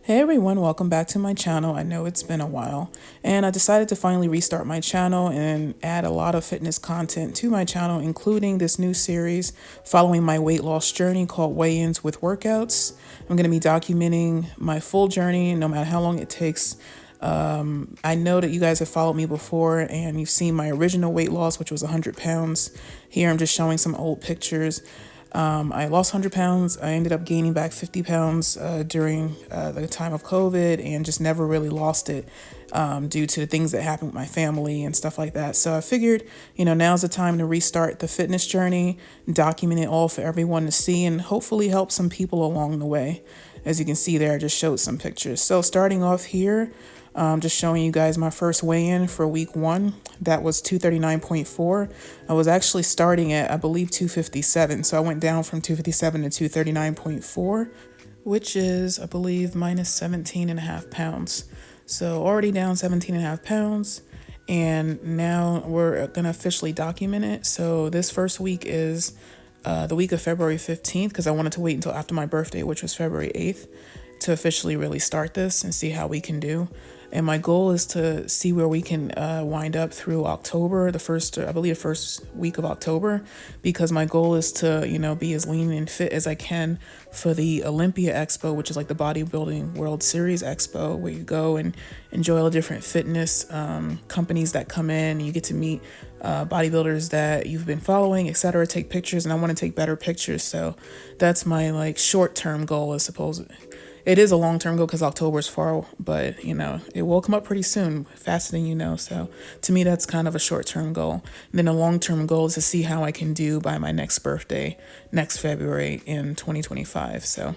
Hey everyone, welcome back to my channel. I know it's been a while, and I decided to finally restart my channel and add a lot of fitness content to my channel, including this new series following my weight loss journey called Weigh-ins with Workouts. I'm going to be documenting my full journey, no matter how long it takes. I know that you guys have followed me before and you've seen my original weight loss, which was 100 pounds. Here I'm just showing some old pictures. I lost 100 pounds. I ended up gaining back 50 pounds during the time of COVID and just never really lost it due to the things that happened with my family and stuff like that. So I figured, now's the time to restart the fitness journey, document it all for everyone to see, and hopefully help some people along the way. As you can see there, I just showed some pictures. So starting off here, just showing you guys my first weigh-in for week 1. That was 239.4. I was actually starting at, I believe, 257. So I went down from 257 to 239.4, which is, I believe, minus 17 and a half pounds. So already down 17 and a half pounds. And now we're going to officially document it. So this first week is the week of February 15th, because I wanted to wait until after my birthday, which was February 8th, to officially really start this and see how we can do. And my goal is to see where we can wind up through October, I believe the first week of October, because my goal is to, be as lean and fit as I can for the Olympia Expo, which is like the Bodybuilding World Series Expo, where you go and enjoy all the different fitness companies that come in. And you get to meet bodybuilders that you've been following, etc. Take pictures, and I want to take better pictures. So that's my short-term goal, I suppose. It is a long-term goal because October is far, but it will come up pretty soon, faster than you know. So to me, that's kind of a short-term goal. And then a long-term goal is to see how I can do by my next birthday, next February in 2025. So,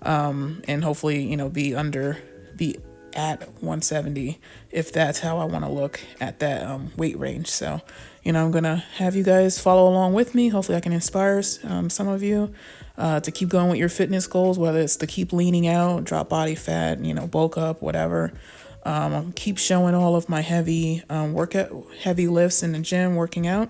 and hopefully, be at 170 if that's how I want to look at that weight range. So, I'm going to have you guys follow along with me. Hopefully I can inspire some of you to keep going with your fitness goals, whether it's to keep leaning out, drop body fat, bulk up, whatever. Keep showing all of my heavy lifts in the gym, working out.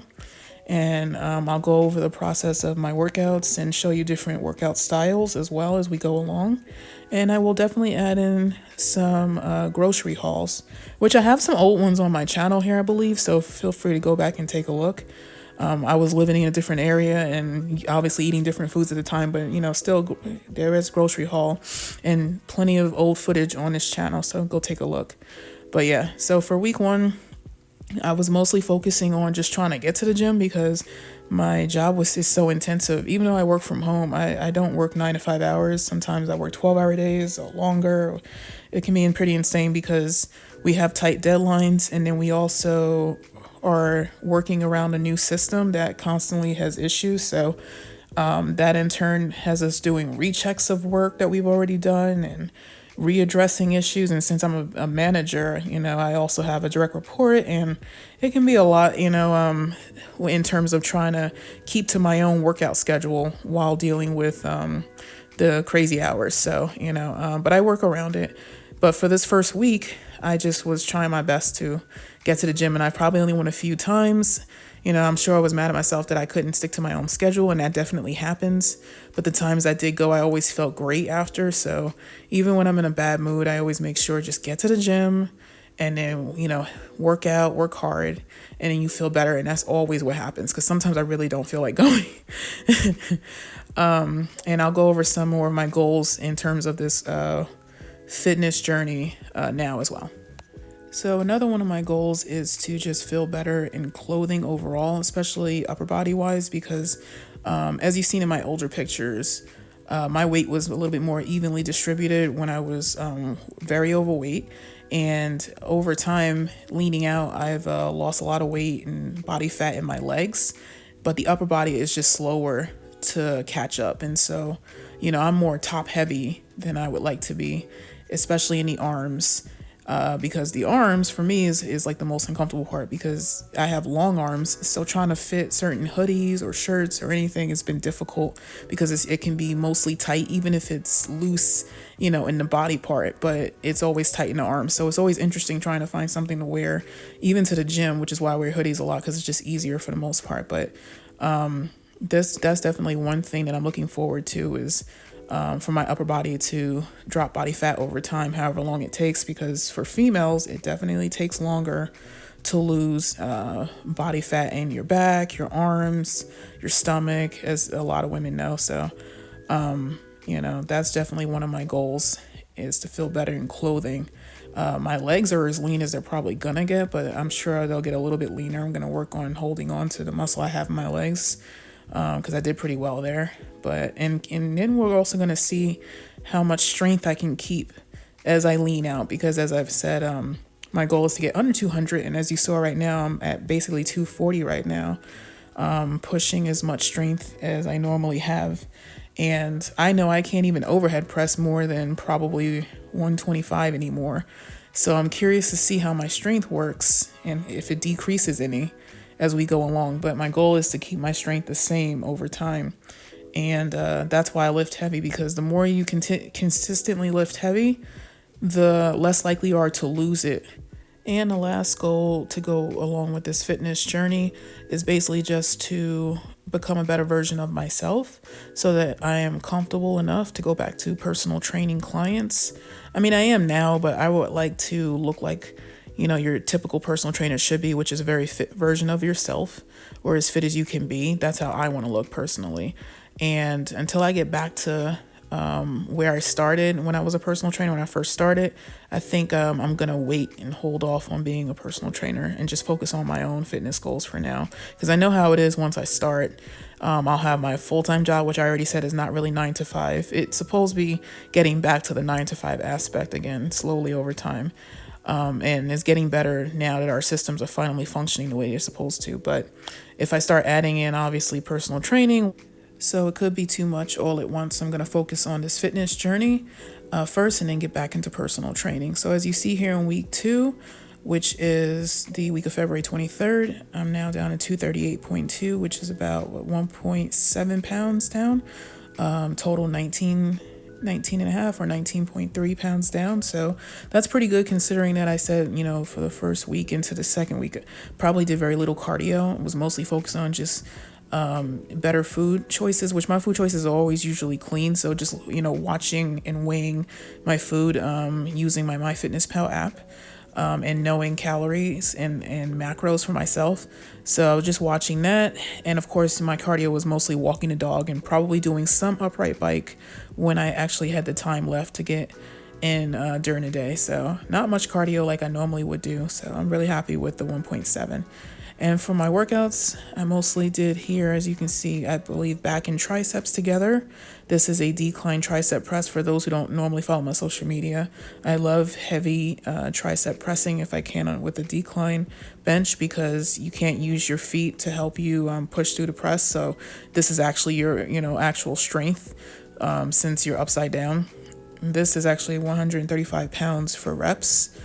And I'll go over the process of my workouts and show you different workout styles as well as we go along. And I will definitely add in some grocery hauls, which I have some old ones on my channel here, I believe. So feel free to go back and take a look. I was living in a different area and obviously eating different foods at the time, but still there is grocery haul and plenty of old footage on this channel. So go take a look. But yeah, so for week 1, I was mostly focusing on just trying to get to the gym because my job is so intensive. Even though I work from home, I don't work 9 to 5 hours. Sometimes I work 12-hour days or longer. It can be pretty insane because we have tight deadlines, and then we also are working around a new system that constantly has issues. So that in turn has us doing rechecks of work that we've already done and readdressing issues. And since I'm a manager, I also have a direct report, and it can be a lot, in terms of trying to keep to my own workout schedule while dealing with the crazy hours. So, but I work around it. But for this first week, I just was trying my best to get to the gym, and I probably only went a few times. I'm sure I was mad at myself that I couldn't stick to my own schedule, and that definitely happens. But the times I did go, I always felt great after. So even when I'm in a bad mood, I always make sure just get to the gym and then, work out, work hard, and then you feel better. And that's always what happens, because sometimes I really don't feel like going. And I'll go over some more of my goals in terms of this fitness journey now as well. So another one of my goals is to just feel better in clothing overall, especially upper body wise, because as you've seen in my older pictures, my weight was a little bit more evenly distributed when I was very overweight. And over time, leaning out, I've lost a lot of weight and body fat in my legs, but the upper body is just slower to catch up. And so, I'm more top heavy than I would like to be, especially in the arms. Because the arms for me is like the most uncomfortable part, because I have long arms. So trying to fit certain hoodies or shirts or anything has been difficult because it can be mostly tight, even if it's loose, in the body part, but it's always tight in the arms. So it's always interesting trying to find something to wear, even to the gym, which is why I wear hoodies a lot, because it's just easier for the most part. But that's definitely one thing that I'm looking forward to is for my upper body to drop body fat over time, however long it takes, because for females, it definitely takes longer to lose body fat in your back, your arms, your stomach, as a lot of women know. So, that's definitely one of my goals, is to feel better in clothing. My legs are as lean as they're probably gonna get, but I'm sure they'll get a little bit leaner. I'm gonna work on holding on to the muscle I have in my legs, because I did pretty well there. But and then we're also gonna see how much strength I can keep as I lean out, because as I've said, my goal is to get under 200, and as you saw right now, I'm at basically 240 right now, pushing as much strength as I normally have. And I know I can't even overhead press more than probably 125 anymore. So I'm curious to see how my strength works and if it decreases any as we go along. But my goal is to keep my strength the same over time. And that's why I lift heavy, because the more you consistently lift heavy, the less likely you are to lose it. And the last goal to go along with this fitness journey is basically just to become a better version of myself, so that I am comfortable enough to go back to personal training clients. I mean, I am now, but I would like to look like, your typical personal trainer should be, which is a very fit version of yourself, or as fit as you can be. That's how I want to look personally. And until I get back to where I started when I was a personal trainer, when I first started, I think I'm going to wait and hold off on being a personal trainer and just focus on my own fitness goals for now. Because I know how it is once I start. I'll have my full-time job, which I already said is not really 9 to 5. It's supposed to be getting back to the 9 to 5 aspect again, slowly over time. And it's getting better now that our systems are finally functioning the way they're supposed to. But if I start adding in, obviously, personal training, so it could be too much all at once. I'm going to focus on this fitness journey first, and then get back into personal training. So as you see here in week 2, which is the week of February 23rd, I'm now down to 238.2, which is about 1.7 pounds down. Total 19 and a half or 19.3 pounds down. So that's pretty good, considering that I said, for the first week into the second week, probably did very little cardio. It was mostly focused on just better food choices, which my food choices are always usually clean. So just, watching and weighing my food, using my MyFitnessPal app, and knowing calories and macros for myself. So I was just watching that. And of course, my cardio was mostly walking the dog and probably doing some upright bike when I actually had the time left to get in during the day. So not much cardio like I normally would do. So I'm really happy with the 1.7. And for my workouts, I mostly did here, as you can see, I believe back and triceps together. This is a decline tricep press for those who don't normally follow my social media. I love heavy tricep pressing if I can with a decline bench, because you can't use your feet to help you push through the press. So this is actually your, actual strength since you're upside down. This is actually 135 pounds for reps,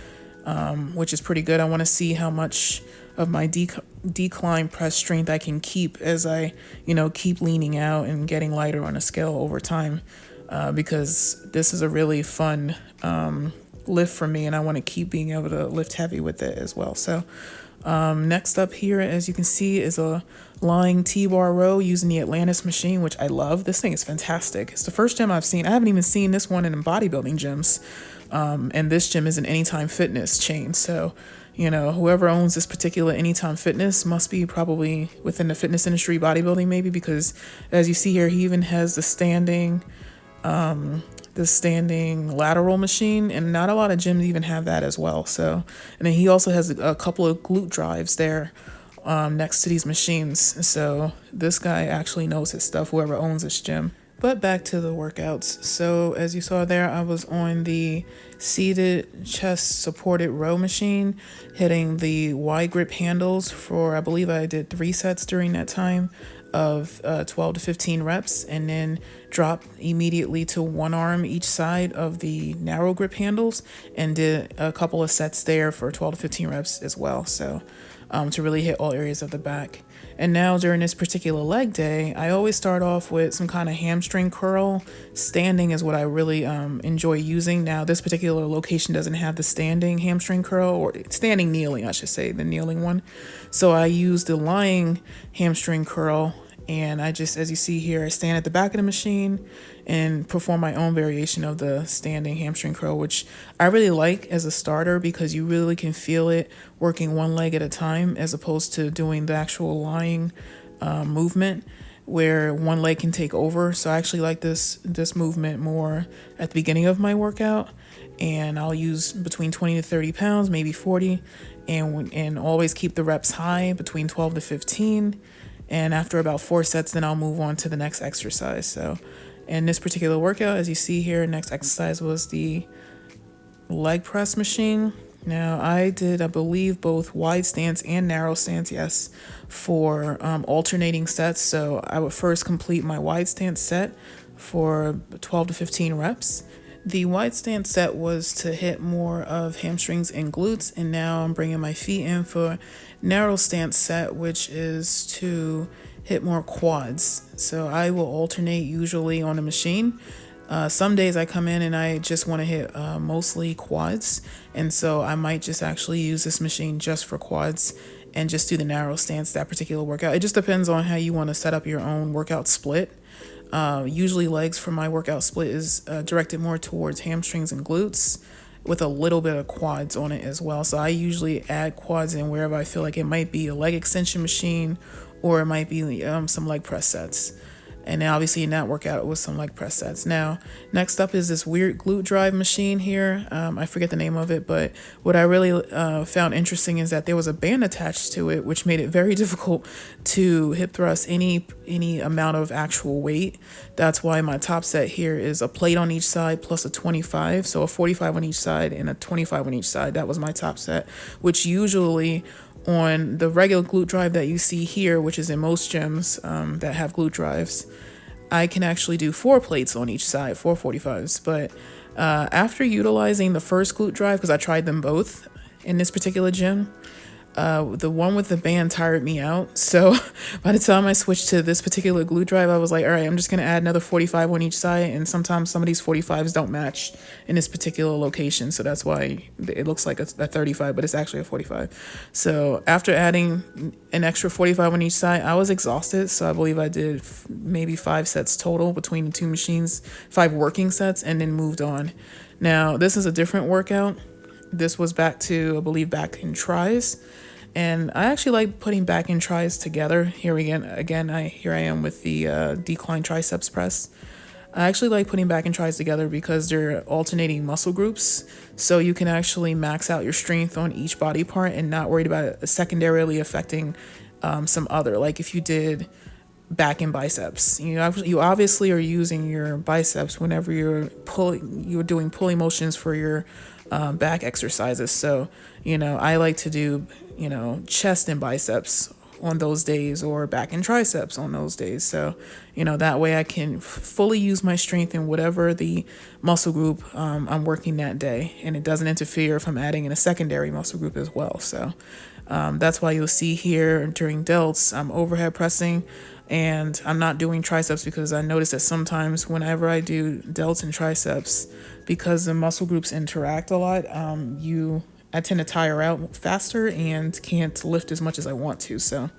which is pretty good. I want to see how much of my decline press strength I can keep as I, keep leaning out and getting lighter on a scale over time, because this is a really fun lift for me, and I want to keep being able to lift heavy with it as well. So next up here, as you can see, is a lying T-bar row using the Atlantis machine, which I love. This thing is fantastic. It's the first gym I've seen. I haven't even seen this one in bodybuilding gyms. And this gym is an Anytime Fitness chain. So, whoever owns this particular Anytime Fitness must be probably within the fitness industry, bodybuilding maybe, because as you see here, he even has the standing lateral machine, and not a lot of gyms even have that as well. So, and then he also has a couple of glute drives there next to these machines. So this guy actually knows his stuff, whoever owns this gym. But back to the workouts. So as you saw there, I was on the seated chest supported row machine, hitting the wide grip handles for, I believe I did 3 sets during that time of 12 to 15 reps, and then drop immediately to one arm each side of the narrow grip handles, and did a couple of sets there for 12 to 15 reps as well. So to really hit all areas of the back. And now during this particular leg day, I always start off with some kind of hamstring curl. Standing is what I really enjoy using. Now this particular location doesn't have the standing hamstring curl, or standing kneeling, I should say, the kneeling one. So I use the lying hamstring curl, And I just, as you see here, I stand at the back of the machine and perform my own variation of the standing hamstring curl, which I really like as a starter because you really can feel it working one leg at a time as opposed to doing the actual lying movement where one leg can take over. So I actually like this movement more at the beginning of my workout, and I'll use between 20 to 30 pounds, maybe 40, and always keep the reps high between 12 to 15. And after about 4 sets, then I'll move on to the next exercise. So in this particular workout, as you see here, next exercise was the leg press machine. Now I did, I believe, both wide stance and narrow stance, yes, for alternating sets. So I would first complete my wide stance set for 12 to 15 reps. The wide stance set was to hit more of hamstrings and glutes, and now I'm bringing my feet in for narrow stance set, which is to hit more quads. So I will alternate usually on the machine. Some days I come in and I just want to hit mostly quads, and so I might just actually use this machine just for quads and just do the narrow stance that particular workout. It just depends on how you want to set up your own workout split. Usually legs for my workout split is directed more towards hamstrings and glutes with a little bit of quads on it as well. So I usually add quads in wherever I feel like it might be a leg extension machine or it might be some leg press sets. And then obviously in that workout, it was some leg press sets. Now, next up is this weird glute drive machine here. I forget the name of it, but what I really found interesting is that there was a band attached to it, which made it very difficult to hip thrust any amount of actual weight. That's why my top set here is a plate on each side plus a 25. So a 45 on each side and a 25 on each side. That was my top set, which usually on the regular glute drive that you see here, which is in most gyms that have glute drives, I can actually do 4 plates on each side, 4 45s. But after utilizing the first glute drive, because I tried them both in this particular gym, the one with the band tired me out. So by the time I switched to this particular glute drive, I was like, all right, I'm just going to add another 45 on each side. And sometimes some of these 45s don't match in this particular location. So that's why it looks like a 35, but it's actually a 45. So after adding an extra 45 on each side, I was exhausted. So I believe I did maybe 5 sets total between the two machines, 5 working sets, and then moved on. Now, this is a different workout. This was back to, I believe, back in tries. And I actually like putting back and tries together. Here I am with the decline triceps press. I actually like putting back and tries together because they're alternating muscle groups. So you can actually max out your strength on each body part and not worried about it secondarily affecting some other. Like if you did back and biceps, you obviously are using your biceps whenever you're doing pulling motions for your back exercises. So, I like to do, chest and biceps on those days or back and triceps on those days. So, that way I can fully use my strength in whatever the muscle group I'm working that day. And it doesn't interfere if I'm adding in a secondary muscle group as well. So that's why you'll see here during delts, I'm overhead pressing and I'm not doing triceps because I notice that sometimes whenever I do delts and triceps, because the muscle groups interact a lot, I tend to tire out faster and can't lift as much as I want to. So,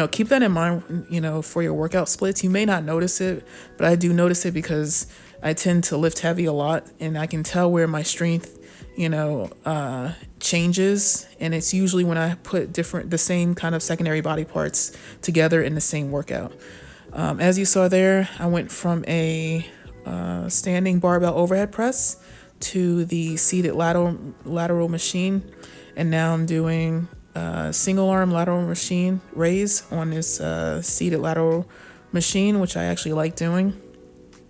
keep that in mind, for your workout splits. You may not notice it, but I do notice it because I tend to lift heavy a lot and I can tell where my strength, changes. And it's usually when I put the same kind of secondary body parts together in the same workout. As you saw there, I went from a standing barbell overhead press to the seated lateral machine, and now I'm doing single arm lateral machine raise on this seated lateral machine, which I actually like doing.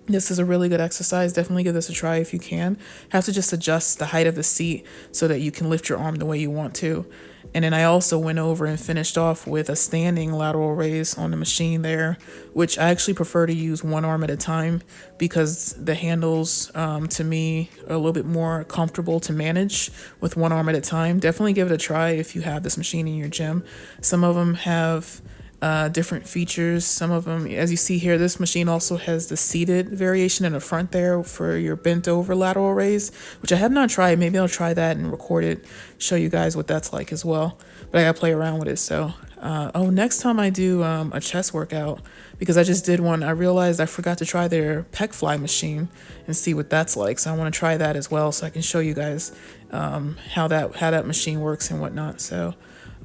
This is a really good exercise. Definitely give this a try if you can. Have to just adjust the height of the seat so that you can lift your arm the way you want to. And then I also went over and finished off with a standing lateral raise on the machine there, which I actually prefer to use one arm at a time because the handles, to me, are a little bit more comfortable to manage with one arm at a time. Definitely give it a try if you have this machine in your gym. Some of them have different features. Some of them, as you see here, this machine also has the seated variation in the front there for your bent over lateral raise, which I have not tried. Maybe I'll try that and record it, show you guys what that's like as well. But I gotta play around with it. So, next time I do a chest workout, because I just did one, I realized I forgot to try their pec fly machine and see what that's like. So I want to try that as well, so I can show you guys how that machine works and whatnot. So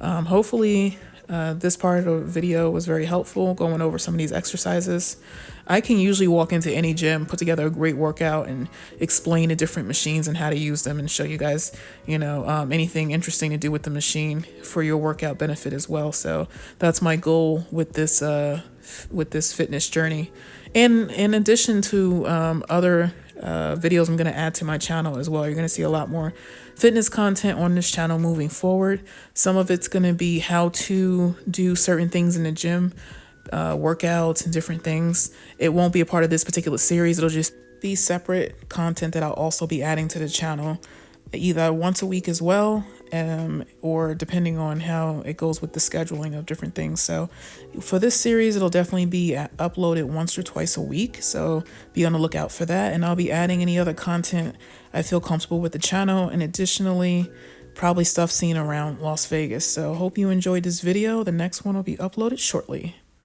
hopefully this part of the video was very helpful, going over some of these exercises. I can usually walk into any gym, put together a great workout, and explain the different machines and how to use them, and show you guys, anything interesting to do with the machine for your workout benefit as well. So that's my goal with this fitness journey. And in addition to other videos I'm going to add to my channel as well, you're going to see a lot more fitness content on this channel moving forward. Some of it's going to be how to do certain things in the gym, workouts and different things. It won't be a part of this particular series. It'll just be separate content that I'll also be adding to the channel, either once a week as well, or depending on how it goes with the scheduling of different things. So for this series, it'll definitely be uploaded once or twice a week. So be on the lookout for that. And I'll be adding any other content I feel comfortable with the channel. And additionally, probably stuff seen around Las Vegas. So hope you enjoyed this video. The next one will be uploaded shortly.